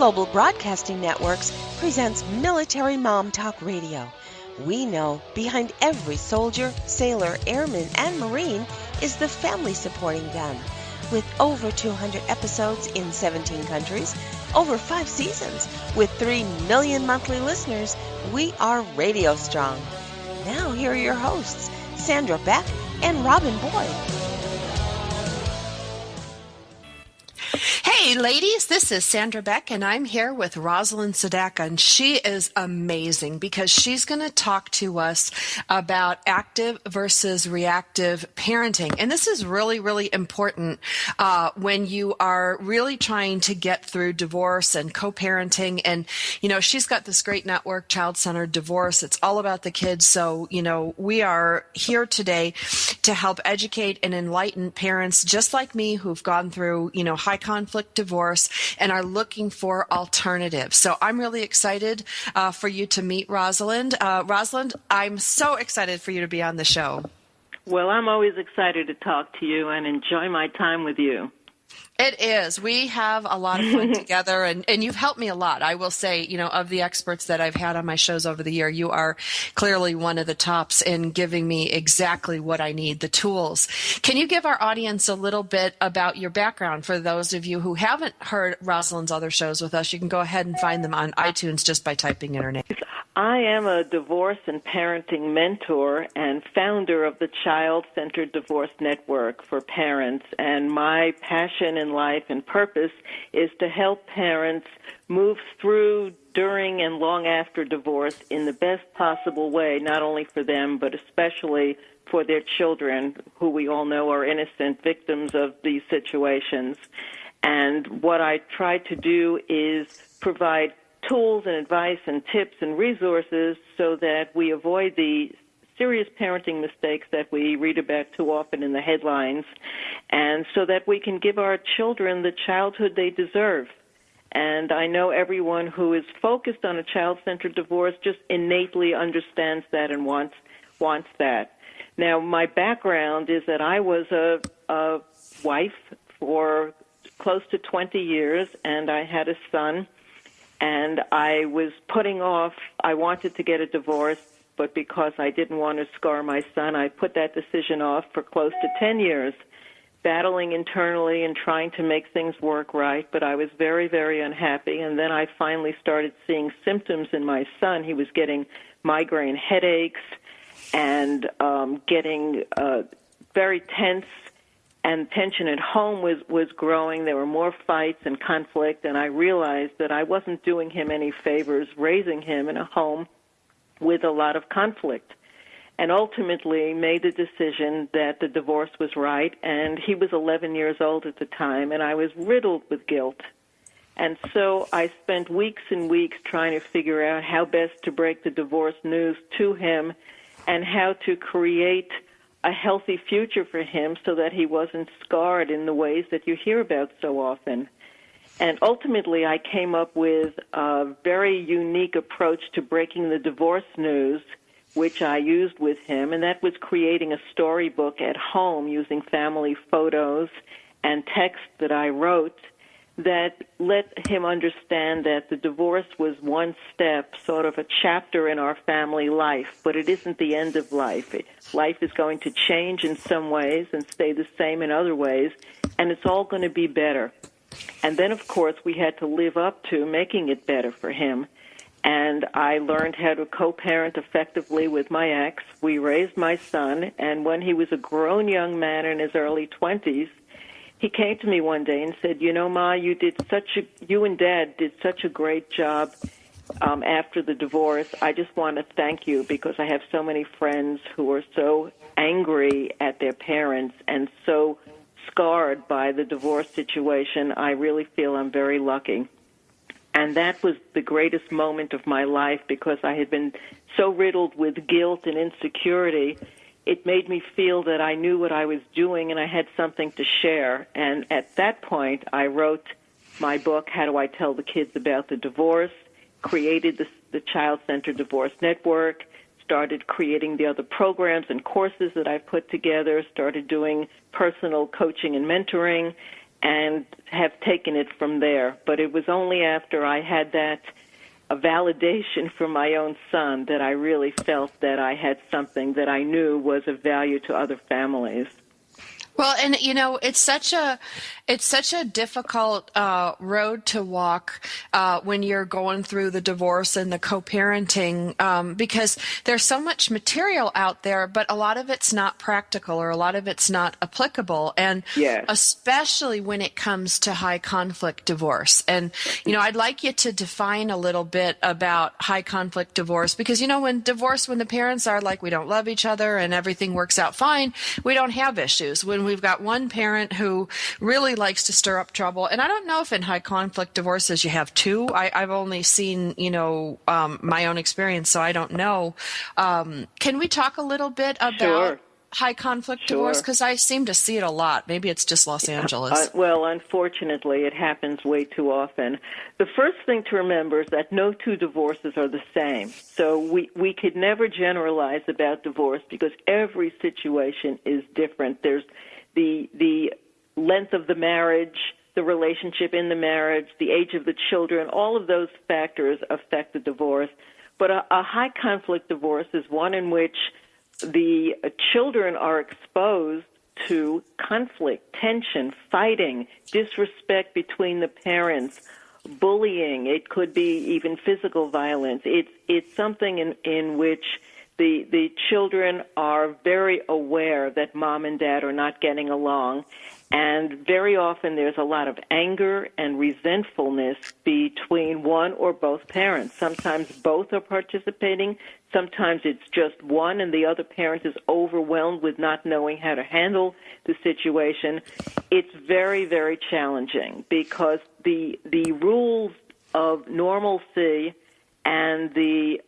Global Broadcasting Networks presents Military Mom Talk Radio. We know behind every soldier, sailor, airman, and Marine is the family supporting them. With over 200 episodes in 17 countries, over 5 seasons, with 3 million monthly listeners, we are radio strong. Now here are your hosts, Sandra, Beck, and Robin Boyd. Hey ladies, this is Sandra Beck and I'm here with Rosalind Sedacca, and she is amazing because she's going to talk to us about active versus reactive parenting. And this is really, really important when you are really trying to get through divorce and co-parenting. And, you know, she's got this great network, Child-Centered Divorce. It's all about the kids. So, you know, we are here today to help educate and enlighten parents just like me who've gone through, you know, high conflict divorce and are looking for alternatives. So I'm really excited for you to meet Rosalind. Rosalind, I'm so excited for you to be on the show. Well, I'm always excited to talk to you and enjoy my time with you. It is. We have a lot of fun together, and you've helped me a lot. I will say, you know, of the experts that I've had on my shows over the year, you are clearly one of the tops in giving me exactly what I need, the tools. Can you give our audience a little bit about your background? For those of you who haven't heard Rosalind's other shows with us, you can go ahead and find them on iTunes just by typing in her name. I am a divorce and parenting mentor and founder of the Child-Centered Divorce Network for parents, and my passion in life and purpose is to help parents move through, during, and long after divorce in the best possible way, not only for them, but especially for their children, who we all know are innocent victims of these situations. And what I try to do is provide tools and advice and tips and resources so that we avoid the serious parenting mistakes that we read about too often in the headlines, and so that we can give our children the childhood they deserve. And I know everyone who is focused on a child-centered divorce just innately understands that and wants that. Now, my background is that I was a wife for close to 20 years, and I had a son. And I was putting off, I wanted to get a divorce, but because I didn't want to scar my son, I put that decision off for close to 10 years, battling internally and trying to make things work right. But I was very, very unhappy. And then I finally started seeing symptoms in my son. He was getting migraine headaches and getting very tense. And tension at home was growing. There were more fights and conflict, and I realized that I wasn't doing him any favors raising him in a home with a lot of conflict, and ultimately made the decision that the divorce was right. And he was 11 years old at the time, and I was riddled with guilt. And so I spent weeks and weeks trying to figure out how best to break the divorce news to him and how to create a healthy future for him so that he wasn't scarred in the ways that you hear about so often. And ultimately, I came up with a very unique approach to breaking the divorce news, which I used with him, and that was creating a storybook at home using family photos and text that I wrote that let him understand that the divorce was one step, sort of a chapter in our family life, but it isn't the end of life. Life is going to change in some ways and stay the same in other ways, and it's all going to be better. And then, of course, we had to live up to making it better for him. And I learned how to co-parent effectively with my ex. We raised my son, and when he was a grown young man in his early 20s, he came to me one day and said, you know, Ma, you and Dad did such a great job after the divorce. I just want to thank you because I have so many friends who are so angry at their parents and so scarred by the divorce situation. I really feel I'm very lucky. And that was the greatest moment of my life because I had been so riddled with guilt and insecurity. It made me feel that I knew what I was doing and I had something to share. And at that point, I wrote my book, How Do I Tell the Kids About the Divorce, created the Child-Centered Divorce Network, started creating the other programs and courses that I've put together, started doing personal coaching and mentoring, and have taken it from there. But it was only after I had that a validation from my own son that I really felt that I had something that I knew was of value to other families. Well, and it's such a difficult road to walk when you're going through the divorce and the co-parenting because there's so much material out there, but a lot of it's not practical or a lot of it's not applicable, and yes. especially when it comes to high conflict divorce. And I'd like you to define a little bit about high conflict divorce because when the parents are like, we don't love each other and everything works out fine, we don't have issues. When we've got one parent who really likes to stir up trouble. And I don't know if in high conflict divorces you have two. I've only seen, my own experience, so I don't know. Can we talk a little bit about Sure. high conflict divorce? Because I seem to see it a lot. Maybe it's just Los Angeles. Well, unfortunately, it happens way too often. The first thing to remember is that no two divorces are the same. So we could never generalize about divorce because every situation is different. There's the length of the marriage, the relationship in the marriage, the age of the children, all of those factors affect the divorce. But a high conflict divorce is one in which the children are exposed to conflict, tension, fighting, disrespect between the parents, bullying. It could be even physical violence. It's something in which the children are very aware that mom and dad are not getting along, and very often there's a lot of anger and resentfulness between one or both parents. Sometimes both are participating. Sometimes it's just one and the other parent is overwhelmed with not knowing how to handle the situation. It's very, very challenging because the rules of normalcy and the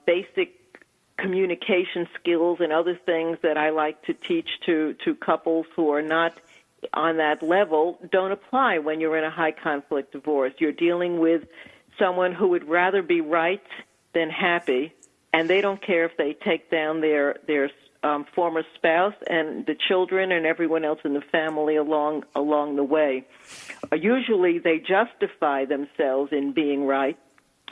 basic communication skills and other things that I like to teach to couples who are not on that level don't apply when you're in a high conflict divorce. You're dealing with someone who would rather be right than happy, and they don't care if they take down their former spouse and the children and everyone else in the family along the way. Usually they justify themselves in being right,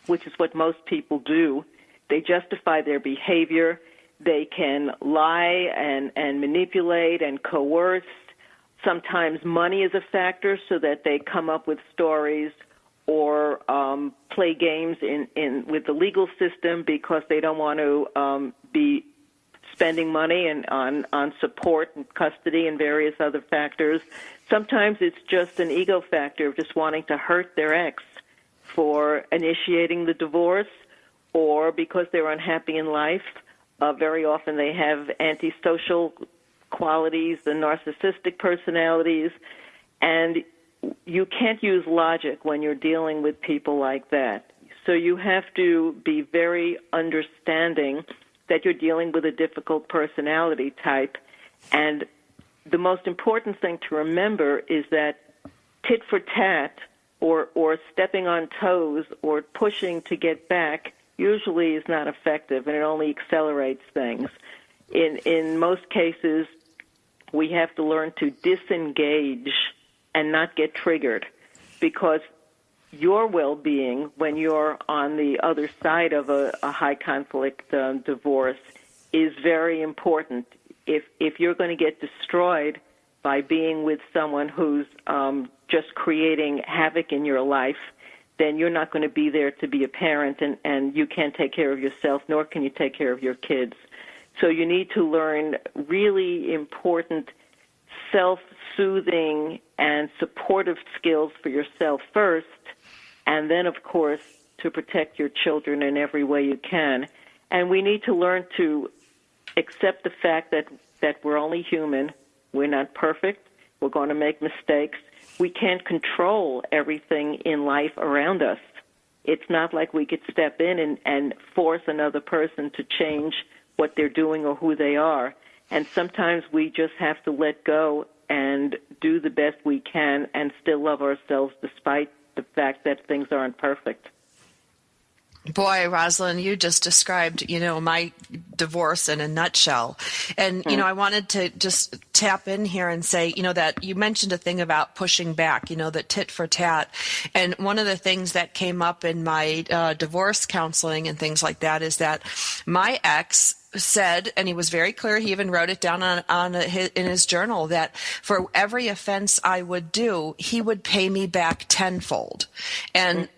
which is what most people do. They justify their behavior. They can lie and manipulate and coerce. Sometimes money is a factor so that they come up with stories or play games with the legal system because they don't want to be spending money on support and custody and various other factors. Sometimes it's just an ego factor of just wanting to hurt their ex for initiating the divorce or because they're unhappy in life. Very often they have antisocial qualities, the narcissistic personalities, and you can't use logic when you're dealing with people like that. So you have to be very understanding that you're dealing with a difficult personality type. And the most important thing to remember is that tit for tat or stepping on toes or pushing to get back usually is not effective, and it only accelerates things. In most cases, we have to learn to disengage and not get triggered, because your well-being when you're on the other side of a high conflict divorce is very important. If you're going to get destroyed by being with someone who's just creating havoc in your life, then you're not going to be there to be a parent, and you can't take care of yourself, nor can you take care of your kids. So you need to learn really important self-soothing and supportive skills for yourself first, and then, of course, to protect your children in every way you can. And we need to learn to accept the fact that we're only human. We're not perfect. We're going to make mistakes. We can't control everything in life around us. It's not like we could step in and force another person to change what they're doing or who they are. And sometimes we just have to let go and do the best we can and still love ourselves despite the fact that things aren't perfect. Boy, Rosalind, you just described, my divorce in a nutshell. And, I wanted to just tap in here and say, that you mentioned a thing about pushing back, the tit for tat. And one of the things that came up in my divorce counseling and things like that is that my ex said, and he was very clear, he even wrote it down in his journal, that for every offense I would do, he would pay me back tenfold. And,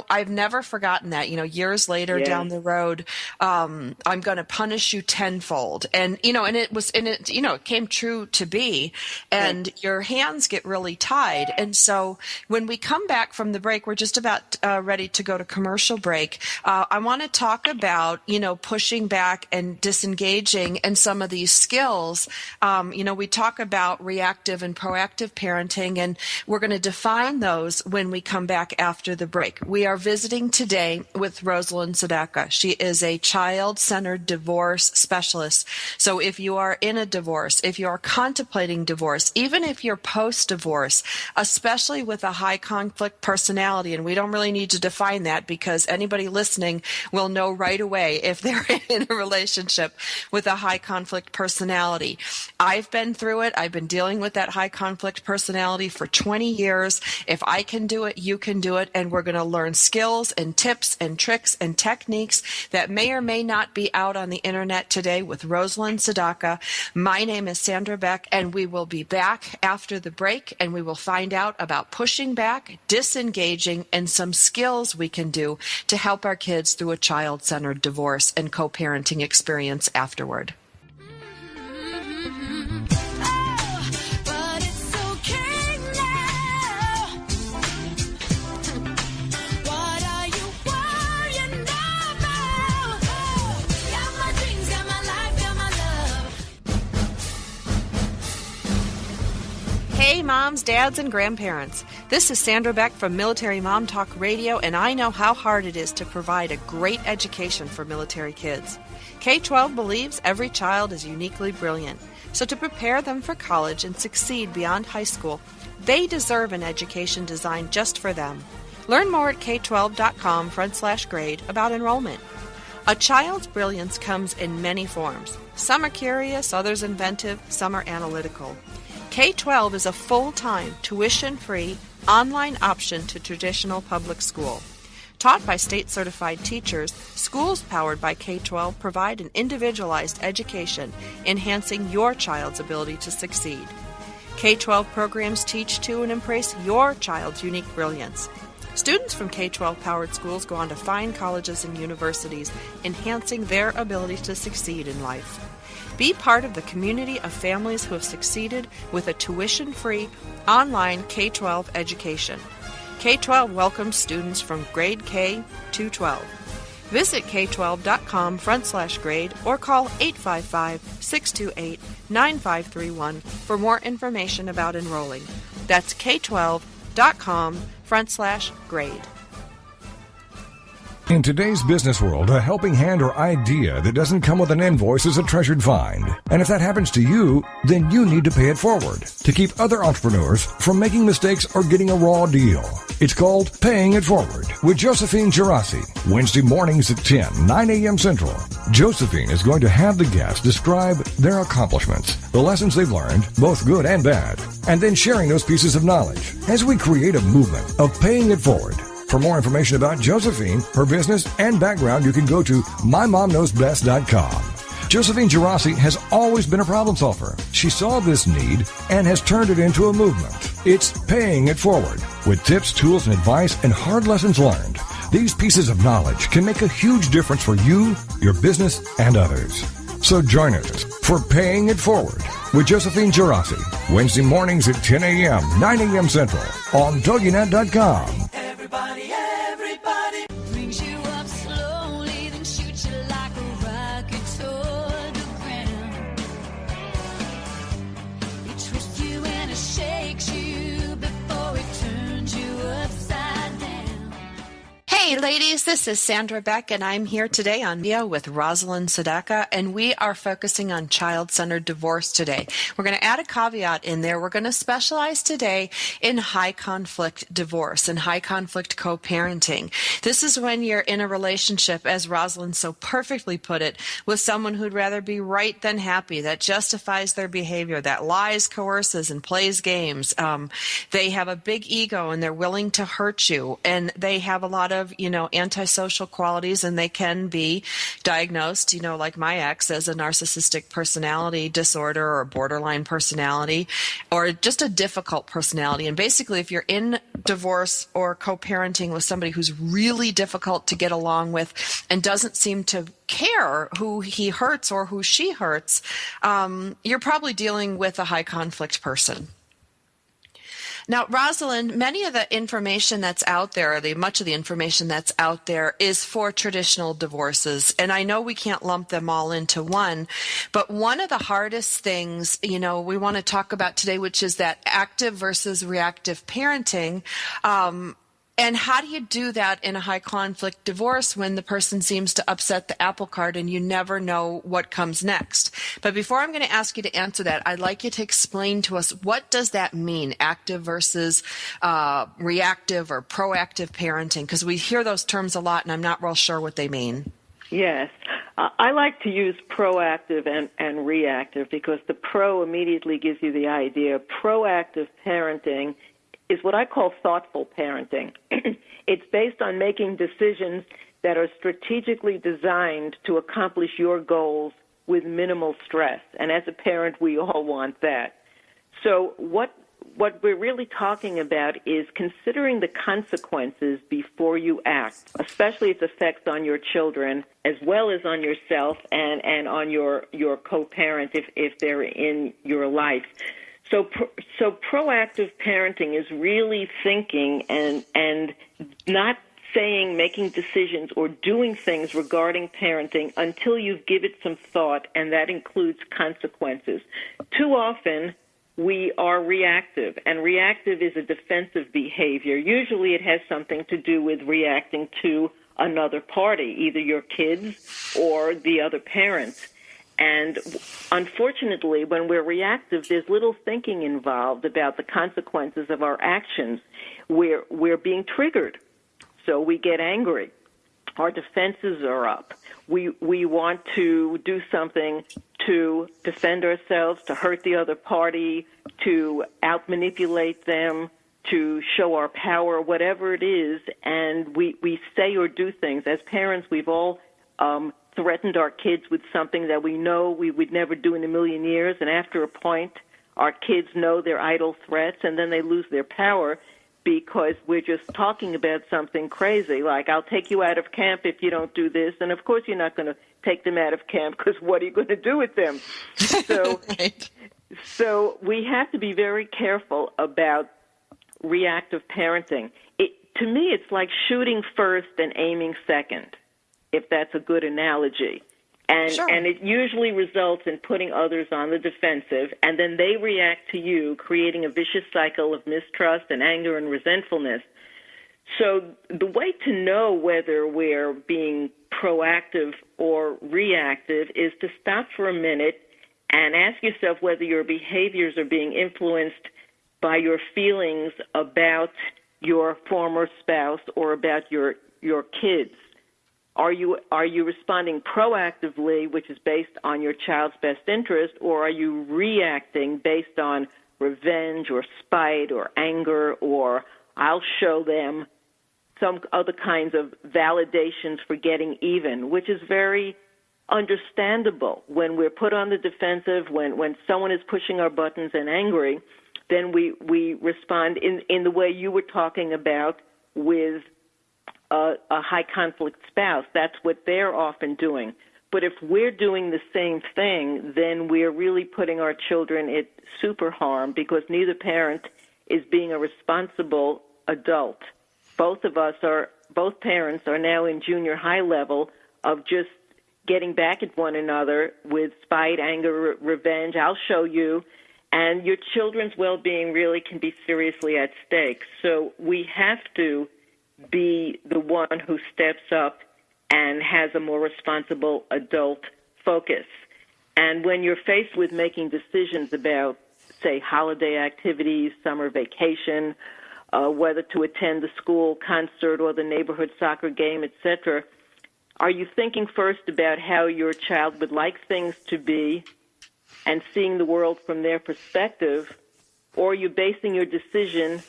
I've never forgotten that, years later down the road, I'm going to punish you tenfold. And, it came true to be, and your hands get really tied. And so when we come back from the break, we're just about ready to go to commercial break. I want to talk about, pushing back and disengaging and some of these skills. We talk about reactive and proactive parenting, and we're going to define those when we come back after the break. We are visiting today with Rosalind Sedacca. She is a child-centered divorce specialist. So if you are in a divorce, if you are contemplating divorce, even if you're post-divorce, especially with a high conflict personality, and we don't really need to define that because anybody listening will know right away if they're in a relationship with a high conflict personality. I've been through it. I've been dealing with that high conflict personality for 20 years. If I can do it, you can do it. And we're going to learn skills and tips and tricks and techniques that may or may not be out on the internet today with Rosalind Sedacca. My name is Sandra Beck, and we will be back after the break, and we will find out about pushing back, disengaging, and some skills we can do to help our kids through a child-centered divorce and co-parenting experience afterward. Hey moms, dads, and grandparents. This is Sandra Beck from Military Mom Talk Radio, and I know how hard it is to provide a great education for military kids. K-12 believes every child is uniquely brilliant, so to prepare them for college and succeed beyond high school, they deserve an education designed just for them. Learn more at k12.com/grade about enrollment. A child's brilliance comes in many forms. Some are curious, others inventive, some are analytical. K-12 is a full-time, tuition-free, online option to traditional public school. Taught by state-certified teachers, schools powered by K-12 provide an individualized education, enhancing your child's ability to succeed. K-12 programs teach to and embrace your child's unique brilliance. Students from K-12 powered schools go on to fine colleges and universities, enhancing their ability to succeed in life. Be part of the community of families who have succeeded with a tuition-free online K-12 education. K-12 welcomes students from grade K to 12. Visit k12.com/grade or call 855-628-9531 for more information about enrolling. That's k12.com/grade. In today's business world, a helping hand or idea that doesn't come with an invoice is a treasured find. And if that happens to you, then you need to pay it forward to keep other entrepreneurs from making mistakes or getting a raw deal. It's called Paying It Forward with Josephine Girassi, Wednesday mornings at 10, 9 a.m. Central. Josephine is going to have the guests describe their accomplishments, the lessons they've learned, both good and bad, and then sharing those pieces of knowledge as we create a movement of paying it forward. For more information about Josephine, her business, and background, you can go to mymomknowsbest.com. Josephine Girassi has always been a problem solver. She saw this need and has turned it into a movement. It's Paying It Forward with tips, tools, and advice and hard lessons learned. These pieces of knowledge can make a huge difference for you, your business, and others. So join us for Paying It Forward with Josephine Girassi, Wednesday mornings at 10 a.m., 9 a.m. Central on TogiNet.com. Everybody brings you up slowly, then shoots you like a rocket toward the ground. It twists you and it shakes you before it turns you upside down. Hey Hey, ladies, this is Sandra Beck, and I'm here today on Via with Rosalind Sedacca, and we are focusing on child-centered divorce today. We're going to add a caveat in there. We're going to specialize today in high-conflict divorce and high-conflict co-parenting. This is when you're in a relationship, as Rosalind so perfectly put it, with someone who'd rather be right than happy, that justifies their behavior, that lies, coerces, and plays games. They have a big ego, and they're willing to hurt you, and they have a lot of, antisocial qualities, and they can be diagnosed, like my ex, as a narcissistic personality disorder or borderline personality or just a difficult personality. And basically, if you're in divorce or co-parenting with somebody who's really difficult to get along with and doesn't seem to care who he hurts or who she hurts, you're probably dealing with a high conflict person. Now, Rosalind, many of the information that's out there, much of the information that's out there is for traditional divorces. And I know we can't lump them all into one, but one of the hardest things, we want to talk about today, which is that active versus reactive parenting. And how do you do that in a high conflict divorce when the person seems to upset the apple cart and you never know what comes next? But before I'm going to ask you to answer that, I'd like you to explain to us, what does that mean, active versus reactive or proactive parenting? Because we hear those terms a lot and I'm not real sure what they mean. Yes. I like to use proactive and reactive because the pro immediately gives you the idea. Proactive parenting is what I call thoughtful parenting. It's based on making decisions that are strategically designed to accomplish your goals with minimal stress. And as a parent, we all want that. So what we're really talking about is considering the consequences before you act, especially its effects on your children as well as on yourself and on your co-parent if they're in your life. So proactive parenting is really thinking and not making decisions or doing things regarding parenting until you've given it some thought, and that includes consequences. Too often, we are reactive, and reactive is a defensive behavior. Usually it has something to do with reacting to another party, either your kids or the other parent. And unfortunately, when we're reactive, there's little thinking involved about the consequences of our actions. We're being triggered, so we get angry. Our defenses are up. We want to do something to defend ourselves, to hurt the other party, to out-manipulate them, to show our power, whatever it is, and we say or do things. As parents, we've all threatened our kids with something that we know we would never do in a million years, and after a point, our kids know they're idle threats, and then they lose their power because we're just talking about something crazy, like, I'll take you out of camp if you don't do this, and of course you're not going to take them out of camp because what are you going to do with them? So, Right. So we have to be very careful about reactive parenting. To me, it's like shooting first and aiming second, if that's a good analogy. And Sure. And it usually results in putting others on the defensive, and then they react to you, creating a vicious cycle of mistrust and anger and resentfulness. So the way to know whether we're being proactive or reactive is to stop for a minute and ask yourself whether your behaviors are being influenced by your feelings about your former spouse or about your kids. Are you responding proactively, which is based on your child's best interest, or are you reacting based on revenge or spite or anger, or I'll show them some other kinds of validations for getting even, which is very understandable. When we're put on the defensive, when someone is pushing our buttons and angry, then we respond in the way you were talking about with a high-conflict spouse. That's what they're often doing. But if we're doing the same thing, then we're really putting our children at super harm because neither parent is being a responsible adult. Both parents are now in junior high level of just getting back at one another with spite, anger, revenge. I'll show you. And your children's well-being really can be seriously at stake. So we have to be the one who steps up and has a more responsible adult focus. And when you're faced with making decisions about, say, holiday activities, summer vacation, whether to attend the school concert or the neighborhood soccer game, etc., are you thinking first about how your child would like things to be and seeing the world from their perspective, or are you basing your decision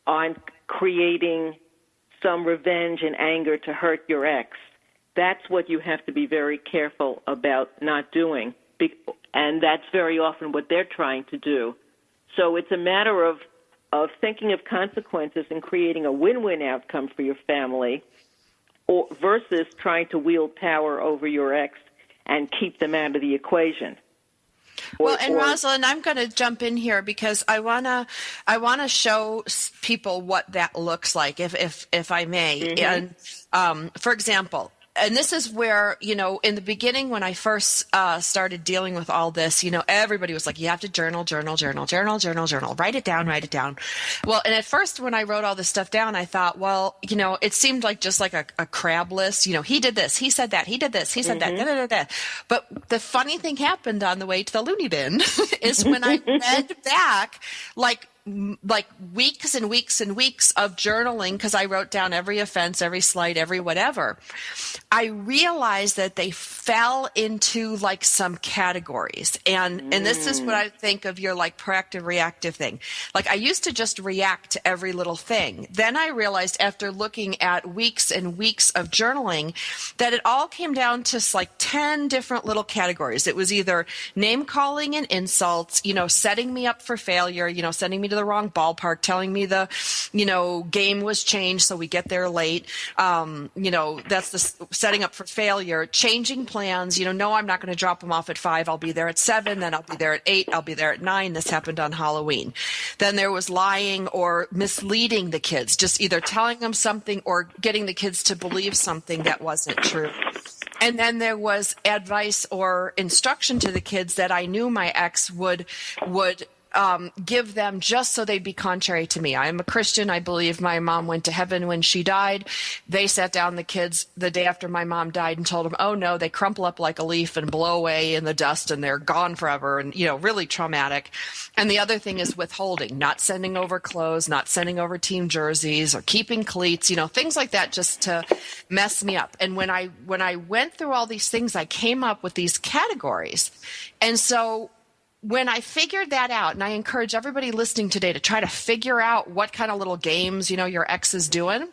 on creating some revenge and anger to hurt your ex? That's what you have to be very careful about not doing, and that's very often what they're trying to do. So it's a matter of thinking of consequences and creating a win-win outcome for your family, or versus trying to wield power over your ex and keep them out of the equation. Rosalind, I'm going to jump in here because I wanna show people what that looks like, if I may. Mm-hmm. And for example, and this is where, in the beginning when I first started dealing with all this, everybody was like, you have to journal, write it down. Well, and at first when I wrote all this stuff down, I thought, well, it seemed like just like a crab list. He did this, he said that, he did this, he said that, da, da, da, da. But the funny thing happened on the way to the loony bin is when I read back, like weeks and weeks and weeks of journaling, because I wrote down every offense, every slight, every whatever, I realized that they fell into like some categories. And this is what I think of your like proactive reactive thing. Like I used to just react to every little thing. Then I realized after looking at weeks and weeks of journaling that it all came down to like 10 different little categories. It was either name calling and insults, setting me up for failure, sending me to the wrong ballpark, telling me the, game was changed so we get there late. That's the setting up for failure, changing plans. No, I'm not going to drop them off at 5. I'll be there at 7. Then I'll be there at 8. I'll be there at 9. This happened on Halloween. Then there was lying or misleading the kids, just either telling them something or getting the kids to believe something that wasn't true. And then there was advice or instruction to the kids that I knew my ex would give them just so they'd be contrary to me. I am a Christian. I believe my mom went to heaven when she died. They sat down the kids the day after my mom died and told them, oh no, they crumple up like a leaf and blow away in the dust and they're gone forever, and really traumatic. And the other thing is withholding, not sending over clothes, not sending over team jerseys or keeping cleats, things like that just to mess me up. And when I went through all these things, I came up with these categories. And so when I figured that out, and I encourage everybody listening today to try to figure out what kind of little games, your ex is doing,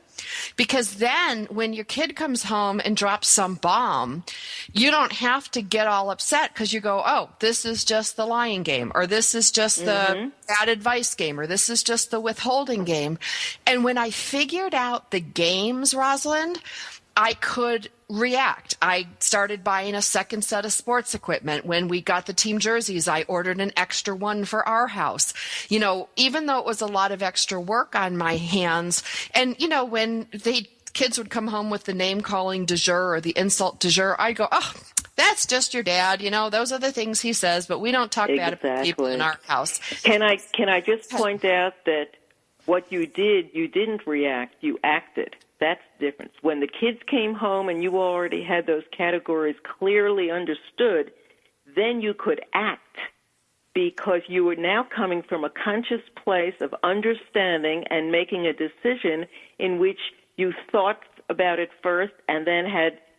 because then when your kid comes home and drops some bomb, you don't have to get all upset because you go, oh, this is just the lying game, or this is just the bad advice game, or this is just the withholding game. And when I figured out the games, Rosalind, I could react. I started buying a second set of sports equipment. When we got the team jerseys, I ordered an extra one for our house. Even though it was a lot of extra work on my hands, and when kids would come home with the name calling du jour or the insult du jour, I go, oh, that's just your dad. Those are the things he says, but we don't talk bad about people in our house. Can I just point out that what you did, you didn't react, you acted. That's the difference. When the kids came home and you already had those categories clearly understood, then you could act because you were now coming from a conscious place of understanding and making a decision in which you thought about it first and then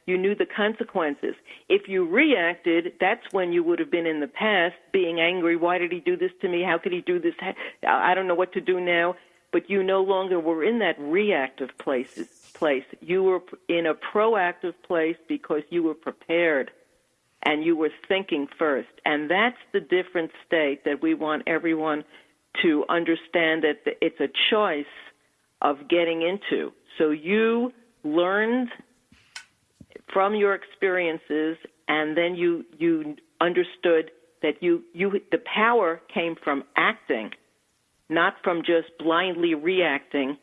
you knew the consequences. If you reacted, that's when you would have been in the past being angry. Why did he do this to me? How could he do this? I don't know what to do now. But you no longer were in that reactive place. You were in a proactive place because you were prepared and you were thinking first. And that's the different state that we want everyone to understand, that it's a choice of getting into. So you learned from your experiences, and then you understood that the power came from acting, not from just blindly reacting,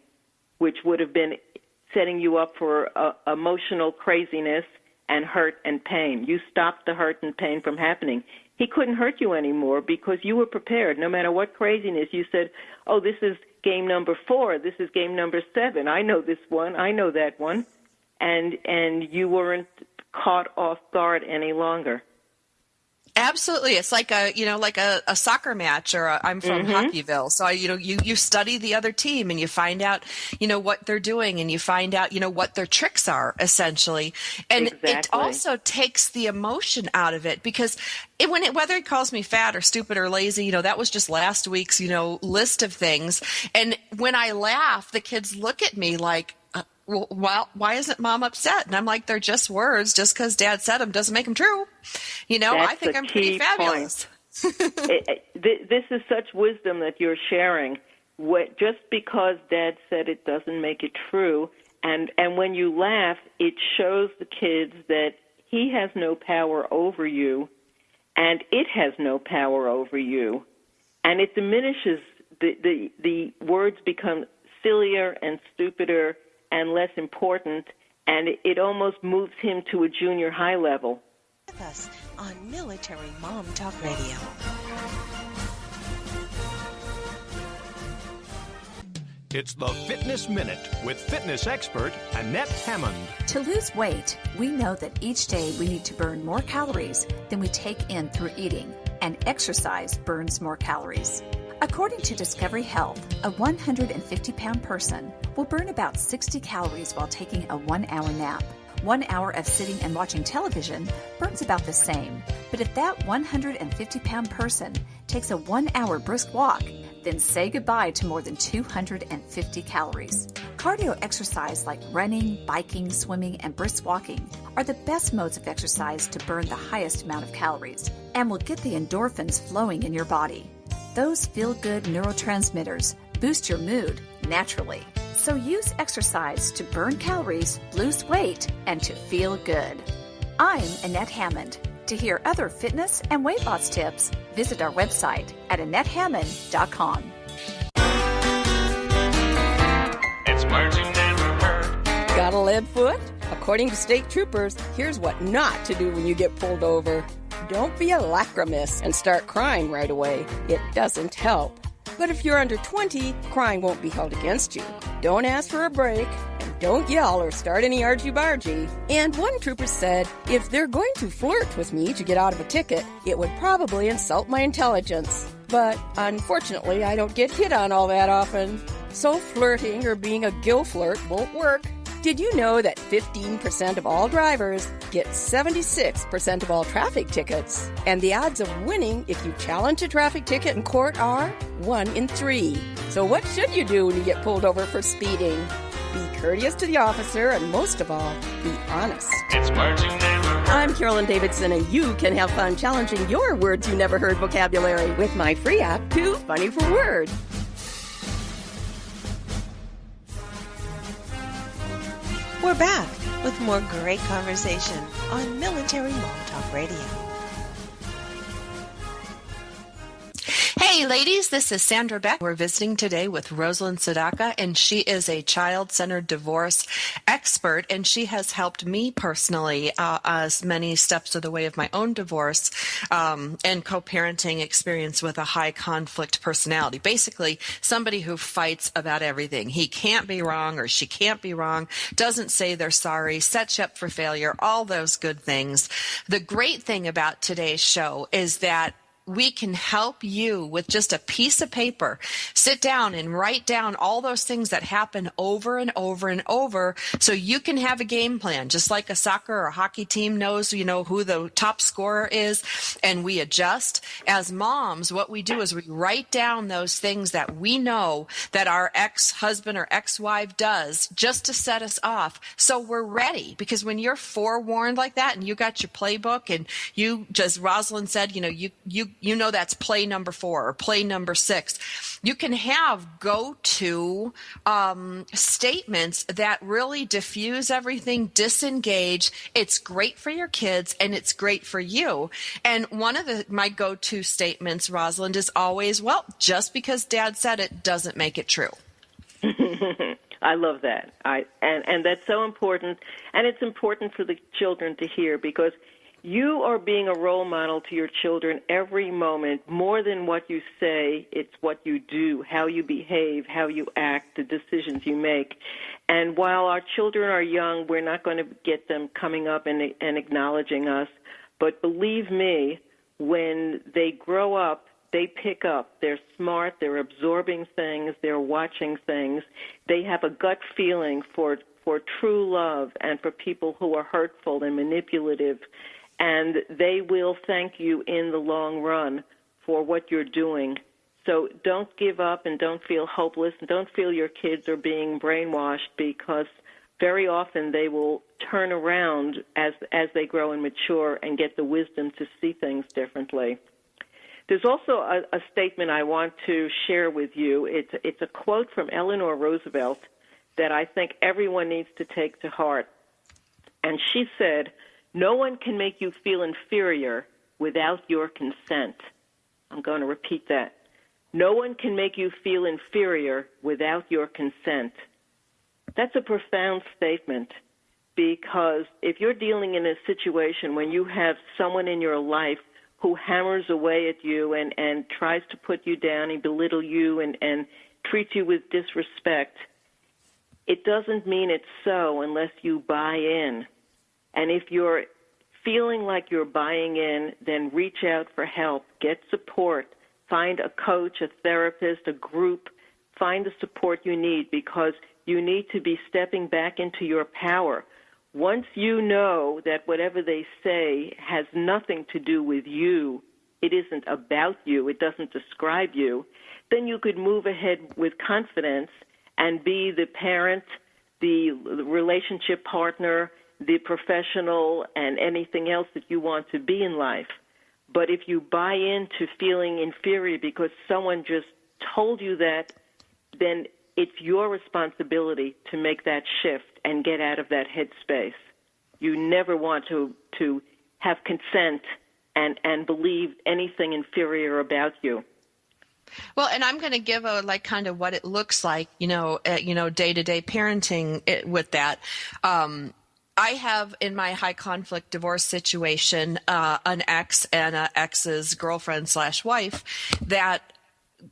which would have been setting you up for emotional craziness and hurt and pain. You stopped the hurt and pain from happening. he couldn't hurt you anymore because you were prepared. No matter what craziness, you said, oh, this is game number 4, this is game number 7, I know this one, I know that one, and you weren't caught off guard any longer. Absolutely. It's like a soccer match, or I'm from Hockeyville. So, you study the other team and you find out, what they're doing, and you find out, what their tricks are, essentially. And it also takes the emotion out of it, because whether he calls me fat or stupid or lazy, that was just last week's, list of things. And when I laugh, the kids look at me like, well, why isn't Mom upset? And I'm like, they're just words. Just because Dad said them doesn't make them true. I think I'm pretty fabulous. This is such wisdom that you're sharing. Just because Dad said it doesn't make it true. And when you laugh, it shows the kids that he has no power over you, and it has no power over you. And it diminishes, the words become sillier and stupider and less important, and it almost moves him to a junior high level. With us on Military Mom Talk Radio. It's the Fitness Minute with fitness expert Annette Hammond. To lose weight, we know that each day we need to burn more calories than we take in through eating, and exercise burns more calories. According to Discovery Health, a 150-pound person will burn about 60 calories while taking a 1-hour nap. 1 hour of sitting and watching television burns about the same. But if that 150-pound person takes a 1-hour brisk walk, then say goodbye to more than 250 calories. Cardio exercise like running, biking, swimming, and brisk walking are the best modes of exercise to burn the highest amount of calories and will get the endorphins flowing in your body. Those feel-good neurotransmitters boost your mood naturally. So use exercise to burn calories, lose weight, and to feel good. I'm Annette Hammond. To hear other fitness and weight loss tips, visit our website at AnnetteHammond.com. It's words you never heard. Got a lead foot? According to state troopers, here's what not to do when you get pulled over. Don't be a lachrymous and start crying right away. It doesn't help. But if you're under 20, crying won't be held against you. Don't ask for a break, and don't yell or start any argy-bargy. And one trooper said, if they're going to flirt with me to get out of a ticket, it would probably insult my intelligence. But unfortunately, I don't get hit on all that often. So flirting or being a gill flirt won't work. Did you know that 15% of all drivers get 76% of all traffic tickets? And the odds of winning if you challenge a traffic ticket in court are 1 in 3. So what should you do when you get pulled over for speeding? Be courteous to the officer, and most of all, be honest. It's words you never heard. I'm Carolyn Davidson, and you can have fun challenging your words you never heard vocabulary with my free app, Too Funny for Word. We're back with more great conversation on Military Mom Talk Radio. Hey ladies, this is Sandra Beck. We're visiting today with Rosalind Sedacca, and she is a child-centered divorce expert, and she has helped me personally as many steps of the way of my own divorce and co-parenting experience with a high conflict personality. Basically, somebody who fights about everything. He can't be wrong or she can't be wrong, doesn't say they're sorry, sets you up for failure, all those good things. The great thing about today's show is that we can help you with just a piece of paper. Sit down and write down all those things that happen over and over and over so you can have a game plan, just like a soccer or a hockey team knows, who the top scorer is, and we adjust. As moms, what we do is we write down those things that we know that our ex-husband or ex-wife does just to set us off so we're ready. Because when you're forewarned like that and you got your playbook and you, just Rosalind said, you know that's play number 4 or play number 6. You can have go-to statements that really diffuse everything, disengage. It's great for your kids and it's great for you. And one of my go-to statements, Rosalind, is always, well, just because Dad said it doesn't make it true. I love that. And that's so important. And it's important for the children to hear because you are being a role model to your children every moment. More than what you say, it's what you do, how you behave, how you act, the decisions you make. And while our children are young, we're not going to get them coming up and acknowledging us. But believe me, when they grow up, they pick up. They're smart. They're absorbing things. They're watching things. They have a gut feeling for true love and for people who are hurtful and manipulative. And they will thank you in the long run for what you're doing. So don't give up and don't feel hopeless and don't feel your kids are being brainwashed, because very often they will turn around as they grow and mature and get the wisdom to see things differently. There's also a statement I want to share with you. It's a quote from Eleanor Roosevelt that I think everyone needs to take to heart. And she said, "No one can make you feel inferior without your consent." I'm going to repeat that. No one can make you feel inferior without your consent. That's a profound statement, because if you're dealing in a situation when you have someone in your life who hammers away at you and tries to put you down and belittle you and treat you with disrespect, it doesn't mean it's so unless you buy in. And if you're feeling like you're buying in, then reach out for help, get support, find a coach, a therapist, a group, find the support you need, because you need to be stepping back into your power. Once you know that whatever they say has nothing to do with you, it isn't about you, it doesn't describe you, then you could move ahead with confidence and be the parent, the relationship partner, the professional, and anything else that you want to be in life. But if you buy into feeling inferior because someone just told you that, then it's your responsibility to make that shift and get out of that headspace. You never want to have consent and believe anything inferior about you. Well, and I'm going to give kind of what it looks like, day-to-day parenting with that. I have, in my high conflict divorce situation, an ex and an ex's girlfriend/wife that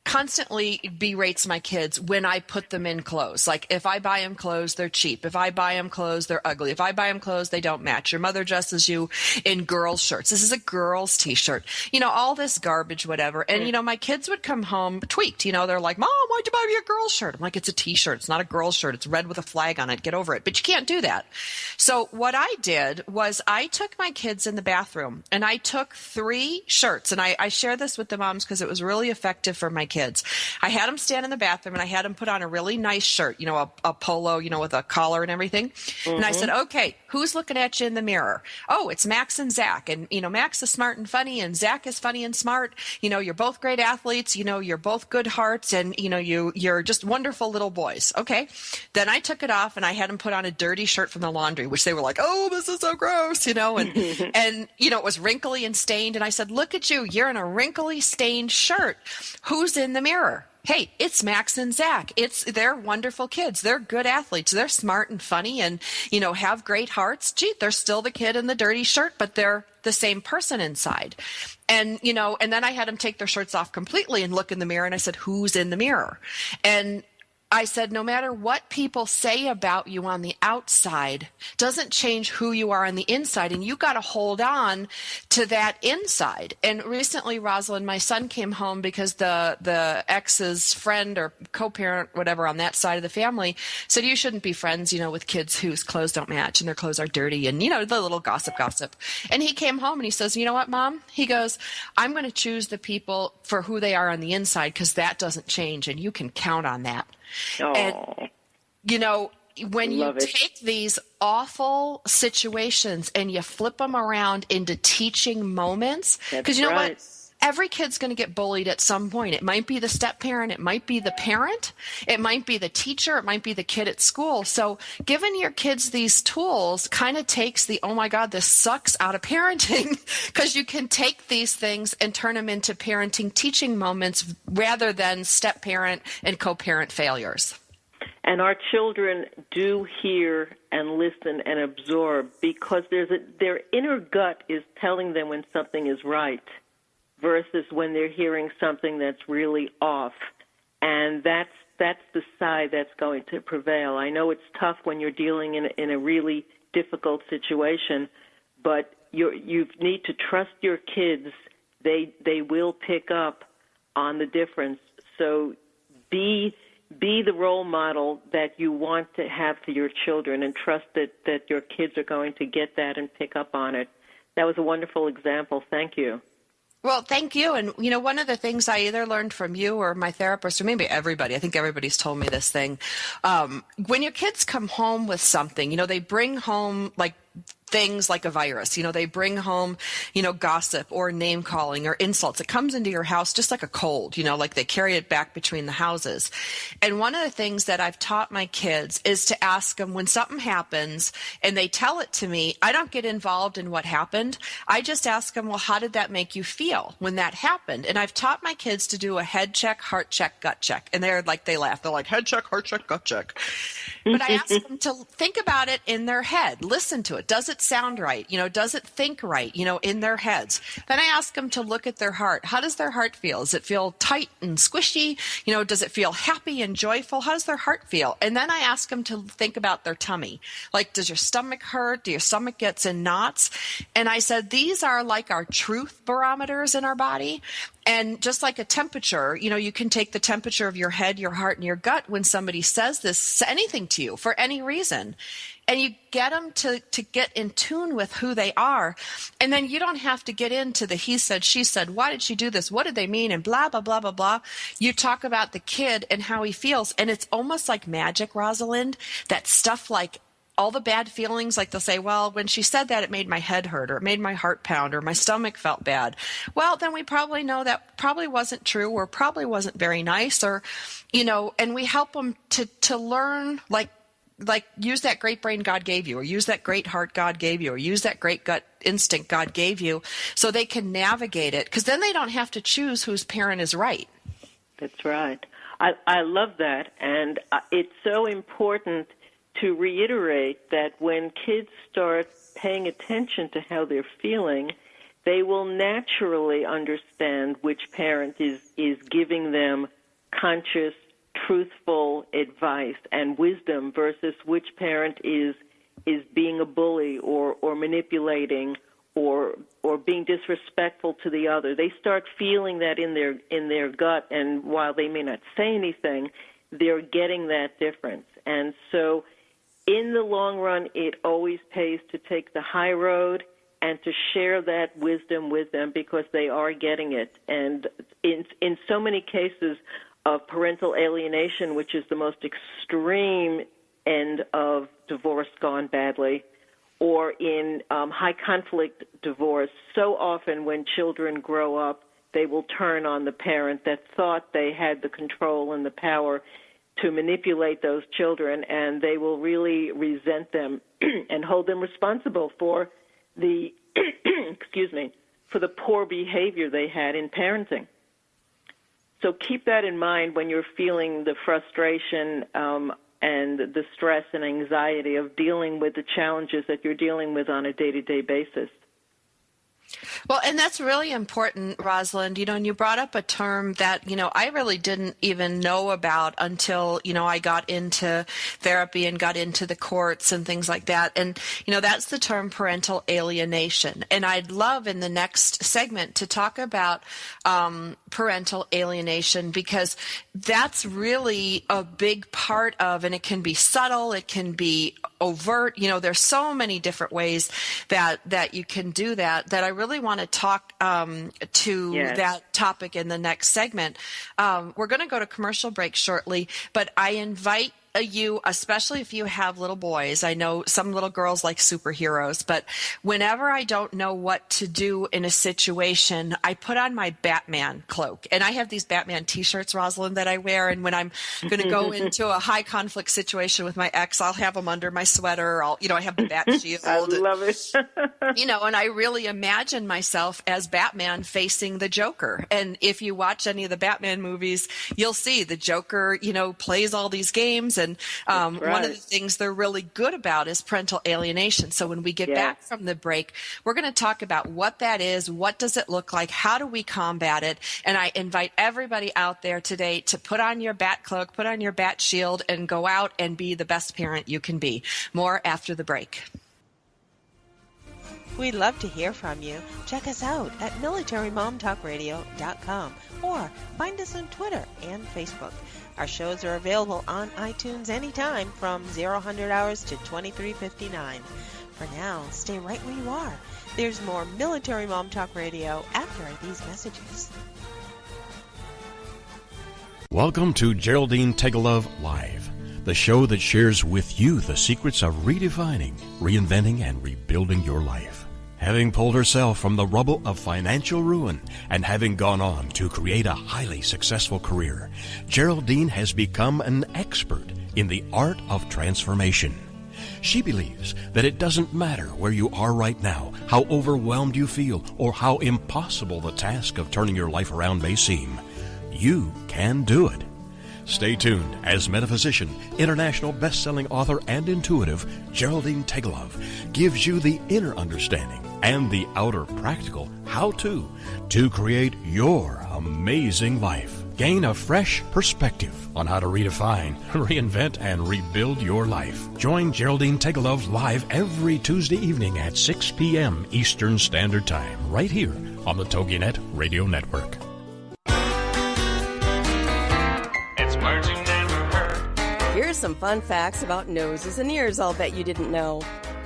constantly berates my kids when I put them in clothes. Like, if I buy them clothes, they're cheap. If I buy them clothes, they're ugly. If I buy them clothes, they don't match. Your mother dresses you in girls' shirts. This is a girl's T-shirt. All this garbage, whatever. And, my kids would come home tweaked. They're like, "Mom, why'd you buy me a girl's shirt?" I'm like, "It's a T-shirt. It's not a girl's shirt. It's red with a flag on it. Get over it." But you can't do that. So what I did was I took my kids in the bathroom and I took 3 shirts. And I share this with the moms because it was really effective for my kids. I had them stand in the bathroom and I had them put on a really nice shirt, a polo, with a collar and everything. Mm-hmm. And I said, "Okay, who's looking at you in the mirror?" "Oh, it's Max and Zach. And, Max is smart and funny and Zach is funny and smart. You're both great athletes. You're both good hearts and, you're just wonderful little boys." Okay. Then I took it off and I had them put on a dirty shirt from the laundry, which they were like, "Oh, this is so gross," and, and, it was wrinkly and stained. And I said, "Look at you. You're in a wrinkly stained shirt. Who's in the mirror?" "Hey, it's Max and Zach. They're wonderful kids. They're good athletes. They're smart and funny and, have great hearts. Gee, they're still the kid in the dirty shirt, but they're the same person inside." And, and then I had them take their shirts off completely and look in the mirror. And I said, "Who's in the mirror?" And I said, no matter what people say about you on the outside doesn't change who you are on the inside, and you got to hold on to that inside. And recently, Rosalind, my son came home because the ex's friend or co-parent, whatever, on that side of the family said, "You shouldn't be friends, with kids whose clothes don't match and their clothes are dirty," and, the little gossip. And he came home and he says, "You know what, Mom?" He goes, "I'm going to choose the people for who they are on the inside, because that doesn't change, and you can count on that." Oh. And, when you take these awful situations and you flip them around into teaching moments, because what? Every kid's going to get bullied at some point. It might be the step parent. It might be the parent. It might be the teacher. It might be the kid at school. So giving your kids these tools kind of takes the, "Oh my God, this sucks," out of parenting, because you can take these things and turn them into parenting teaching moments rather than step parent and co-parent failures. And our children do hear and listen and absorb because their inner gut is telling them when something is right versus when they're hearing something that's really off. And that's the side that's going to prevail. I know it's tough when you're dealing in a really difficult situation, but you need to trust your kids. They will pick up on the difference. So be the role model that you want to have for your children and trust that your kids are going to get that and pick up on it. That was a wonderful example. Thank you. Well, thank you. And, one of the things I either learned from you or my therapist, or maybe everybody, I think everybody's told me this thing. When your kids come home with something, they bring home like things like a virus. They bring home, gossip or name calling or insults. It comes into your house just like a cold, like they carry it back between the houses. And one of the things that I've taught my kids is to ask them when something happens and they tell it to me, I don't get involved in what happened. I just ask them, well, how did that make you feel when that happened? And I've taught my kids to do a head check, heart check, gut check. And they laugh. They're like, head check, heart check, gut check. But I ask them to think about it in their head. Listen to it. Does it sound right? Does it think right, in their heads? Then I ask them to look at their heart. How does their heart feel? Does it feel tight and squishy? Does it feel happy and joyful? How does their heart feel? And then I ask them to think about their tummy. Like, does your stomach hurt? Do your stomach gets in knots? And I said, these are like our truth barometers in our body. And just like a temperature, you can take the temperature of your head, your heart, and your gut when somebody says anything to you for any reason. And you get them to get in tune with who they are. And then you don't have to get into the he said, she said, why did she do this? What did they mean? And blah, blah, blah, blah, blah. You talk about the kid and how he feels. And it's almost like magic, Rosalind, that stuff like all the bad feelings, like they'll say, well, when she said that, it made my head hurt, or it made my heart pound, or my stomach felt bad. Well, then we probably know that probably wasn't true, or probably wasn't very nice, or, and we help them to learn, like use that great brain God gave you, or use that great heart God gave you, or use that great gut instinct God gave you, so they can navigate it, because then they don't have to choose whose parent is right. That's right. I love that, and it's so important to reiterate that when kids start paying attention to how they're feeling, they will naturally understand which parent is giving them conscious, truthful advice and wisdom versus which parent is being a bully or manipulating or being disrespectful to the other. They start feeling that in their gut, and while they may not say anything, they're getting that difference. And so in the long run, it always pays to take the high road and to share that wisdom with them because they are getting it. And in so many cases of parental alienation, which is the most extreme end of divorce gone badly, or in high conflict divorce, so often when children grow up, they will turn on the parent that thought they had the control and the power to manipulate those children, and they will really resent them and hold them responsible for the for the poor behavior they had in parenting. So keep that in mind when you're feeling the frustration and the stress and anxiety of dealing with the challenges that you're dealing with on a day-to-day basis. Well, and that's really important, Rosalind, and you brought up a term that, I really didn't even know about until, I got into therapy and got into the courts and things like that. And, that's the term parental alienation. And I'd love in the next segment to talk about parental alienation, because that's really a big part of, and it can be subtle, it can be overt, there's so many different ways that you can do that I really want to talk to that topic in the next segment. We're going to go to commercial break shortly, but I invite you, especially if you have little boys. I know some little girls like superheroes, but whenever I don't know what to do in a situation, I put on my Batman cloak. And I have these Batman t-shirts, Rosalind, that I wear. And when I'm going to go into a high conflict situation with my ex, I'll have them under my sweater. I have the Bat shield. I love it. And I really imagine myself as Batman facing the Joker. And if you watch any of the Batman movies, you'll see the Joker, plays all these games And one of the things they're really good about is parental alienation. So when we get back from the break, we're going to talk about what that is, what does it look like, how do we combat it, and I invite everybody out there today to put on your bat cloak, put on your bat shield, and go out and be the best parent you can be. More after the break. We'd love to hear from you. Check us out at militarymomtalkradio.com or find us on Twitter and Facebook. Our shows are available on iTunes anytime from 0-100 hours to 23:59. For now, stay right where you are. There's more Military Mom Talk Radio after these messages. Welcome to Geraldine Tegelov Live, the show that shares with you the secrets of redefining, reinventing, and rebuilding your life. Having pulled herself from the rubble of financial ruin and having gone on to create a highly successful career, Geraldine has become an expert in the art of transformation. She believes that it doesn't matter where you are right now, how overwhelmed you feel, or how impossible the task of turning your life around may seem. You can do it. Stay tuned as metaphysician, international best-selling author, and intuitive Geraldine Tegelov gives you the inner understanding and the outer practical how-to to create your amazing life. Gain a fresh perspective on how to redefine, reinvent, and rebuild your life. Join Geraldine Tegelov live every Tuesday evening at 6 p.m. Eastern Standard Time, right here on the TogiNet Radio Network. Here's some fun facts about noses and ears I'll bet you didn't know.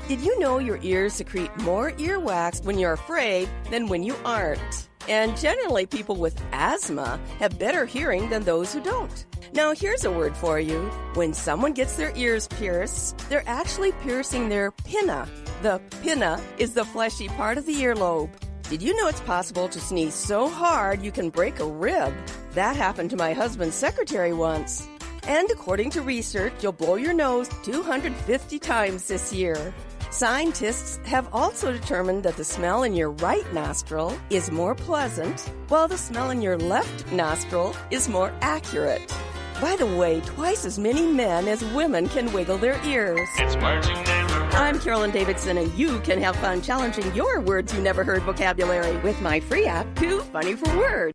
Did you know your ears secrete more earwax when you're afraid than when you aren't? And generally, people with asthma have better hearing than those who don't. Now, here's a word for you. When someone gets their ears pierced, they're actually piercing their pinna. The pinna is the fleshy part of the earlobe. Did you know it's possible to sneeze so hard you can break a rib? That happened to my husband's secretary once. And according to research, you'll blow your nose 250 times this year. Scientists have also determined that the smell in your right nostril is more pleasant, while the smell in your left nostril is more accurate. By the way, twice as many men as women can wiggle their ears. It's words you never heard. I'm Carolyn Davidson, and you can have fun challenging your words you never heard vocabulary with my free app, Too Funny for Words.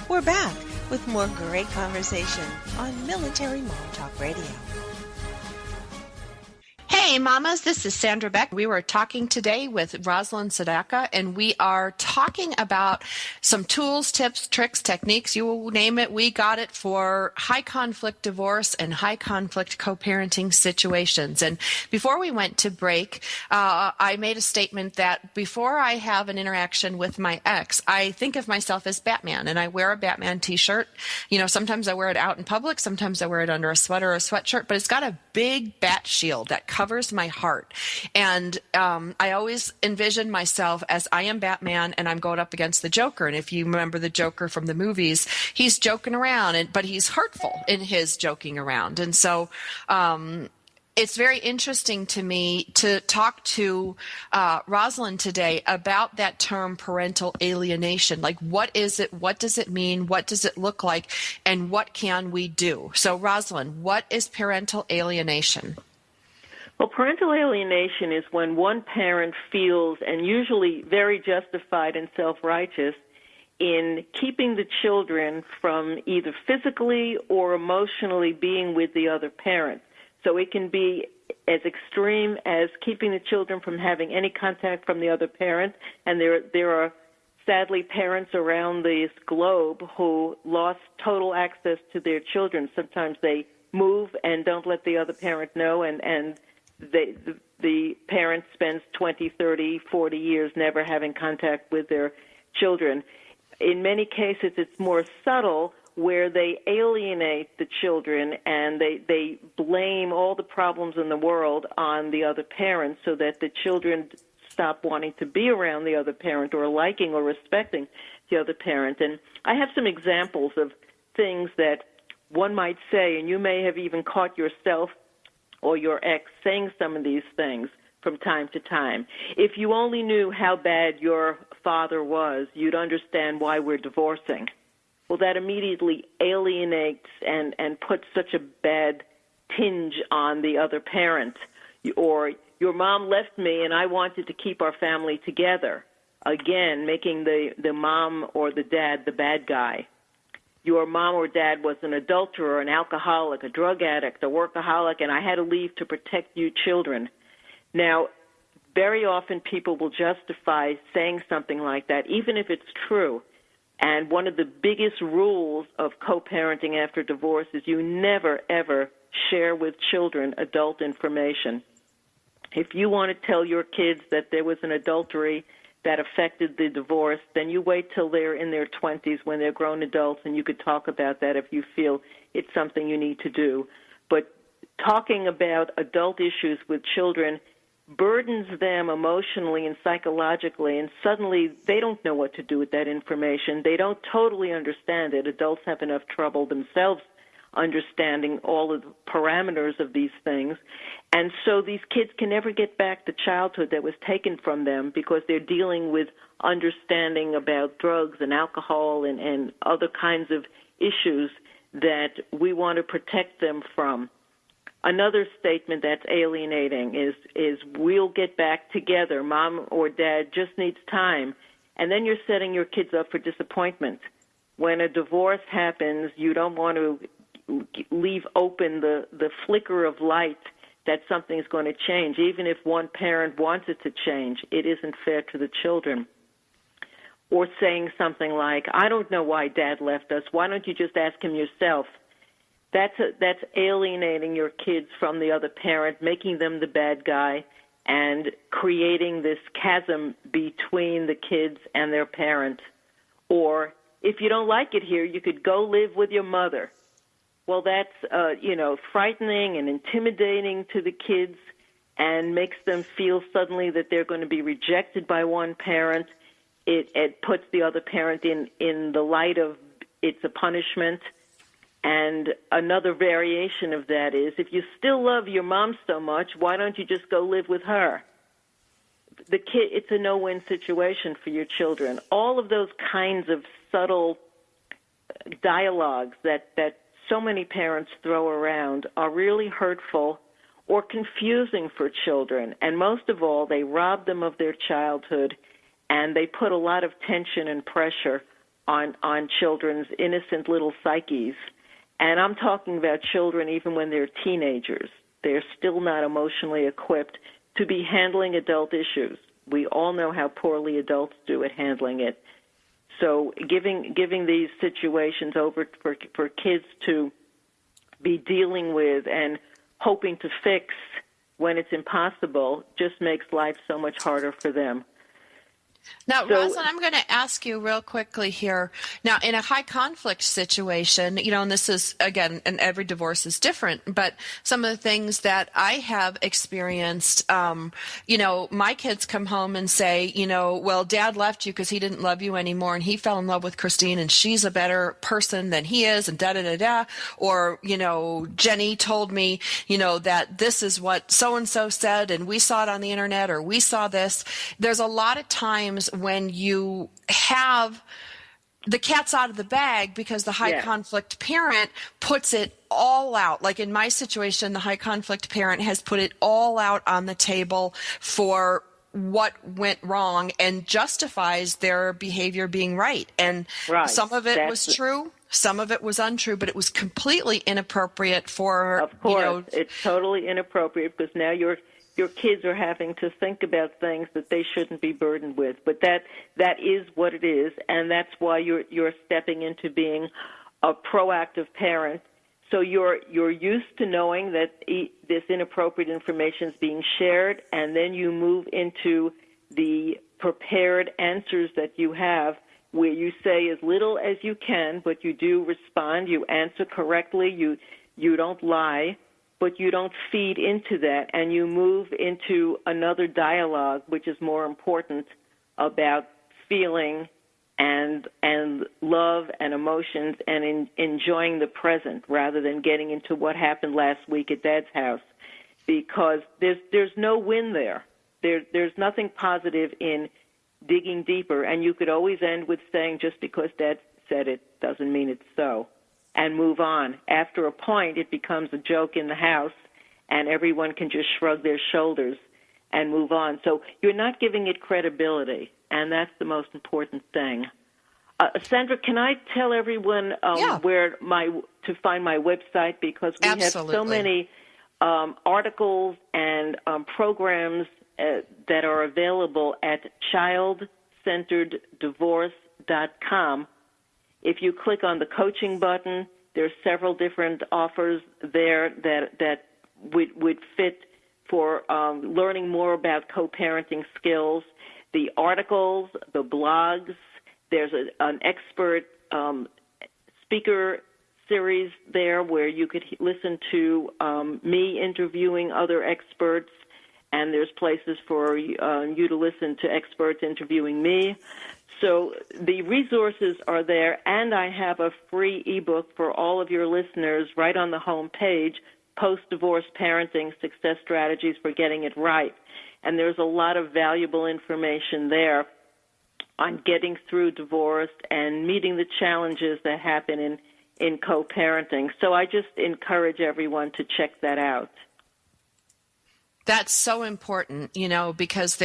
We're back with more great conversation on Military Mom Talk Radio. Hey, mamas, this is Sandra Beck. We were talking today with Rosalind Sedacca, and we are talking about some tools, tips, tricks, techniques, you name it, we got it for high-conflict divorce and high-conflict co-parenting situations. And before we went to break, I made a statement that before I have an interaction with my ex, I think of myself as Batman, and I wear a Batman t-shirt. You know, sometimes I wear it out in public, sometimes I wear it under a sweater or a sweatshirt, but it's got a big bat shield that covers my heart. And I always envision myself as I am Batman and I'm going up against the Joker. And if you remember the Joker from the movies, he's joking around, but he's hurtful in his joking around. And so it's very interesting to me to talk to Rosalind today about that term parental alienation. Like, what is it? What does it mean? What does it look like? And what can we do? So, Rosalind, what is parental alienation? Well, parental alienation is when one parent feels, and usually very justified and self-righteous, in keeping the children from either physically or emotionally being with the other parent. So it can be as extreme as keeping the children from having any contact from the other parent, and there are sadly parents around this globe who lost total access to their children. Sometimes they move and don't let the other parent know, and the parent spends 20, 30, 40 years never having contact with their children. In many cases, it's more subtle, where they alienate the children and they blame all the problems in the world on the other parent, so that the children stop wanting to be around the other parent or liking or respecting the other parent. And I have some examples of things that one might say, and you may have even caught yourself or your ex saying some of these things from time to time. If you only knew how bad your father was, you'd understand why we're divorcing. well, that immediately alienates and puts such a bad tinge on the other parent. Or your mom left me and I wanted to keep our family together. Again, making the mom or the dad the bad guy. Your mom or dad was an adulterer, an alcoholic, a drug addict, a workaholic, and I had to leave to protect you children. Now, very often people will justify saying something like that, even if it's true. And one of the biggest rules of co-parenting after divorce is you never, ever share with children adult information. If you want to tell your kids that there was an adultery that affected the divorce, then you wait till they're in their 20s when they're grown adults, and you could talk about that if you feel it's something you need to do. But talking about adult issues with children burdens them emotionally and psychologically, and suddenly they don't know what to do with that information. They don't totally understand it. Adults have enough trouble themselves understanding all of the parameters of these things. And so these kids can never get back the childhood that was taken from them because they're dealing with understanding about drugs and alcohol and other kinds of issues that we want to protect them from. Another statement that's alienating is we'll get back together. Mom or dad just needs time. And then you're setting your kids up for disappointment. When a divorce happens, you don't want to leave open the flicker of light that something's going to change. Even if one parent wants it to change, it isn't fair to the children. Or saying something like, I don't know why Dad left us. Why don't you just ask him yourself? That's alienating your kids from the other parent, making them the bad guy, and creating this chasm between the kids and their parent. Or, if you don't like it here, you could go live with your mother. Well, that's, frightening and intimidating to the kids and makes them feel suddenly that they're going to be rejected by one parent. It puts the other parent in the light of it's a punishment. And another variation of that is, if you still love your mom so much, why don't you just go live with her? It's a no-win situation for your children. All of those kinds of subtle dialogues that so many parents throw around are really hurtful or confusing for children. And most of all, they rob them of their childhood, and they put a lot of tension and pressure on children's innocent little psyches. And I'm talking about children even when they're teenagers. They're still not emotionally equipped to be handling adult issues. We all know how poorly adults do at handling it. So giving these situations over for kids to be dealing with and hoping to fix when it's impossible just makes life so much harder for them. Now, Rosalind, I'm going to ask you real quickly here. Now, in a high conflict situation, and this is, again, and every divorce is different, but some of the things that I have experienced, my kids come home and say, well, Dad left you because he didn't love you anymore, and he fell in love with Christine, and she's a better person than he is, and da-da-da-da. Or, Jenny told me, that this is what so-and-so said, and we saw it on the internet, or we saw this. There's a lot of times when you have the cat's out of the bag because the high conflict parent puts it all out. Like in my situation, the high conflict parent has put it all out on the table for what went wrong and justifies their behavior being right. And some of it was true, some of it was untrue, but it was completely inappropriate for, Of course, it's totally inappropriate because now your kids are having to think about things that they shouldn't be burdened with. But that is what it is, and that's why you're stepping into being a proactive parent. So you're used to knowing that this inappropriate information is being shared, and then you move into the prepared answers that you have, where you say as little as you can, but you do respond, you answer correctly, you don't lie, but you don't feed into that, and you move into another dialogue, which is more important, about feeling and love and emotions and enjoying the present rather than getting into what happened last week at Dad's house, because there's no win there. There's nothing positive in digging deeper, and you could always end with saying, just because Dad said it doesn't mean it's so, and move on. After a point, it becomes a joke in the house, and everyone can just shrug their shoulders and move on. So you're not giving it credibility, and that's the most important thing. Sandra, can I tell everyone where to find my website? Because we have so many articles and programs that are available at childcentereddivorce.com. If you click on the coaching button, there are several different offers there that would fit for learning more about co-parenting skills. The articles, the blogs, there's an expert speaker series there where you could listen to me interviewing other experts, and there's places for you to listen to experts interviewing me. So the resources are there, and I have a free ebook for all of your listeners right on the home page, Post-Divorce Parenting Success Strategies for Getting It Right. And there's a lot of valuable information there on getting through divorce and meeting the challenges that happen in co-parenting. So I just encourage everyone to check that out. That's so important, because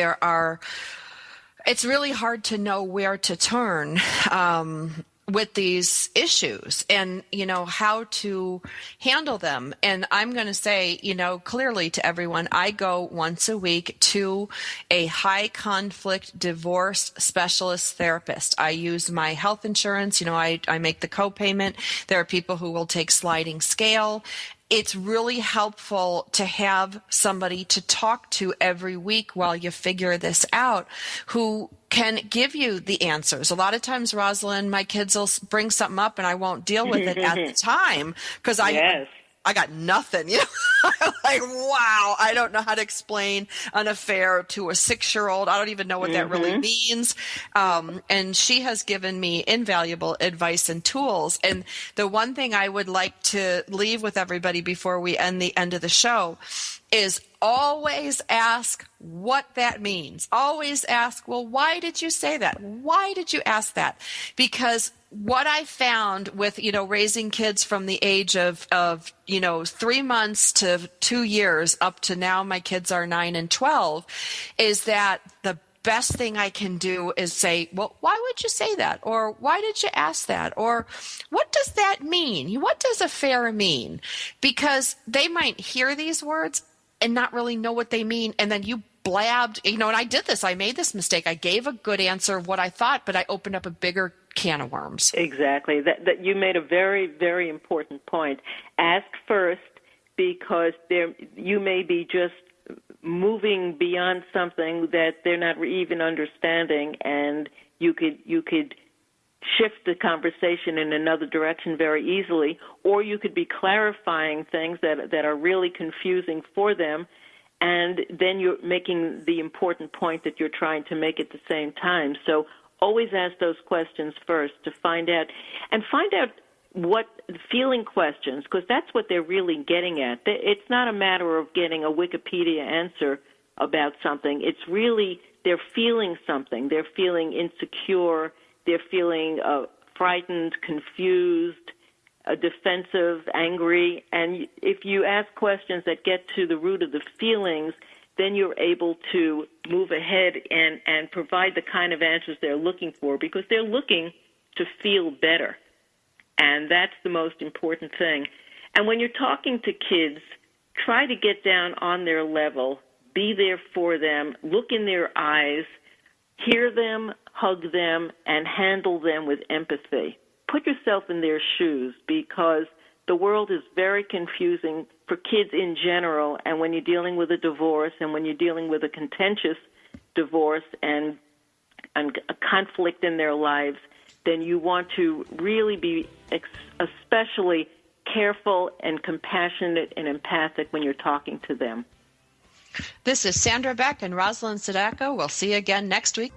it's really hard to know where to turn with these issues and, how to handle them. And I'm going to say, clearly to everyone, I go once a week to a high conflict divorce specialist therapist. I use my health insurance. I make the co-payment. There are people who will take sliding scale. It's really helpful to have somebody to talk to every week while you figure this out who can give you the answers. A lot of times, Rosalind, my kids will bring something up and I won't deal with it at the time because I got nothing. I'm like, wow, I don't know how to explain an affair to a 6-year-old. I don't even know what that really means. And she has given me invaluable advice and tools. And the one thing I would like to leave with everybody before we end the end of the show is always ask what that means. Always ask, well, why did you say that? Why did you ask that? Because what I found with, raising kids from the age of 3 months to 2 years up to now my kids are 9 and 12 is that the best thing I can do is say, well, why would you say that? Or why did you ask that? Or what does that mean? What does affair mean? Because they might hear these words and not really know what they mean. And then you blabbed, and I did this. I made this mistake. I gave a good answer of what I thought, but I opened up a bigger can of worms. Exactly. That you made a very, very important point. Ask first because you may be just moving beyond something that they're not even understanding, and you could shift the conversation in another direction very easily, or you could be clarifying things that are really confusing for them, and then you're making the important point that you're trying to make at the same time. So always ask those questions first to find out what feeling questions, because that's what they're really getting at. It's not a matter of getting a Wikipedia answer about something. It's really they're feeling something. They're feeling insecure. They're feeling frightened, confused, defensive, angry. And if you ask questions that get to the root of the feelings, then you're able to move ahead and provide the kind of answers they're looking for, because they're looking to feel better. And that's the most important thing. And when you're talking to kids, try to get down on their level, be there for them, look in their eyes, hear them, hug them, and handle them with empathy. Put yourself in their shoes, because the world is very confusing for kids in general, and when you're dealing with a divorce and when you're dealing with a contentious divorce and a conflict in their lives, then you want to really be especially careful and compassionate and empathic when you're talking to them. This is Sandra Beck and Rosalind Sedacca. We'll see you again next week.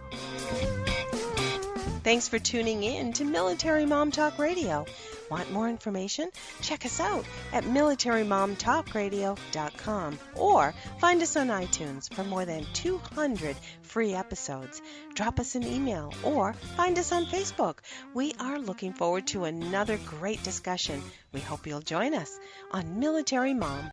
Thanks for tuning in to Military Mom Talk Radio. Want more information? Check us out at militarymomtalkradio.com or find us on iTunes for more than 200 free episodes. Drop us an email or find us on Facebook. We are looking forward to another great discussion. We hope you'll join us on Military Mom